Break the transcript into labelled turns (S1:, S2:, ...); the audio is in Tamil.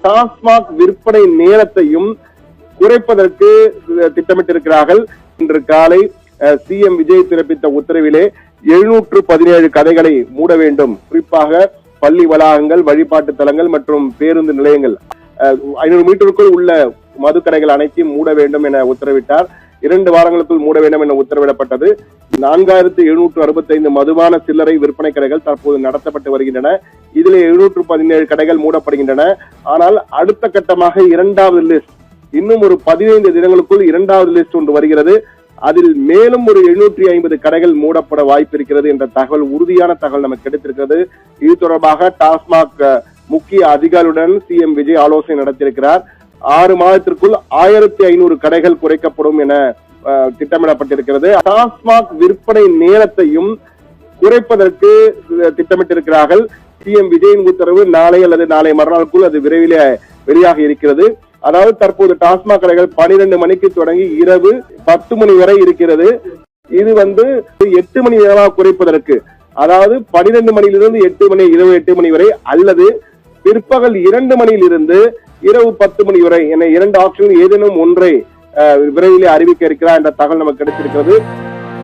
S1: டாஸ்மாக் விற்பனை நேரத்தையும் குறைப்பதற்கு திட்டமிட்டிருக்கிறார்கள். இன்று காலை சிஎம் விஜய் பிறப்பித்த உத்தரவிலே 717 கடைகளை மூட வேண்டும். குறிப்பாக பள்ளி வளாகங்கள், வழிபாட்டு தலங்கள் மற்றும் பேருந்து நிலையங்கள் 500 மீட்டருக்குள் உள்ள மதுக்கடைகள் அனைத்தையும் மூட வேண்டும் என உத்தரவிட்டார். 2 வாரங்களுக்குள் மூட வேண்டும் என உத்தரவிடப்பட்டது. 4765 மதுபான சில்லறை விற்பனை கடைகள் தற்போது நடத்தப்பட்டு வருகின்றன. இதிலே 717 கடைகள் மூடப்படுகின்றன. ஆனால் அடுத்த கட்டமாக 2வது லிஸ்ட், இன்னும் ஒரு 15 தினங்களுக்குள் 2வது லிஸ்ட் ஒன்று வருகிறது. அதில் மேலும் ஒரு 750 கடைகள் மூடப்பட வாய்ப்பு இருக்கிறது என்ற தகவல், உறுதியான தகவல் நமக்கு கிடைத்திருக்கிறது. இது தொடர்பாக டாஸ்மாக் முக்கிய அதிகாரியுடன் சிஎம் விஜய் ஆலோசனை நடத்தியிருக்கிறார். 6 மாதத்திற்குள் 1500 கடைகள் குறைக்கப்படும் என திட்டமிடப்பட்டிருக்கிறது. டாஸ்மாக் விற்பனை நேரத்தையும் குறைப்பதற்கு திட்டமிட்டிருக்கிறார்கள். சிஎம் விஜயின் உத்தரவு நாளை அல்லது நாளை மறுநாளுக்குள் அது விரைவில் வெளியாக இருக்கிறது. அதாவது தற்போது டாஸ்மாக் கடைகள் 12 மணிக்கு தொடங்கி இரவு 10 மணி வரை இருக்கிறது. இது 8 மணி நேரமாக குறைப்பதற்கு, அதாவது 12 மணியிலிருந்து 8 மணி, இரவு 8 மணி வரை, அல்லது பிற்பகல் 2 மணியிலிருந்து இரவு 10 மணி வரை என 2 ஆப்ஷன் ஏதேனும் ஒன்றை விரைவில் அறிவிக்க இருக்கிறார் என்ற தகவல் நமக்கு கிடைத்திருக்கிறது.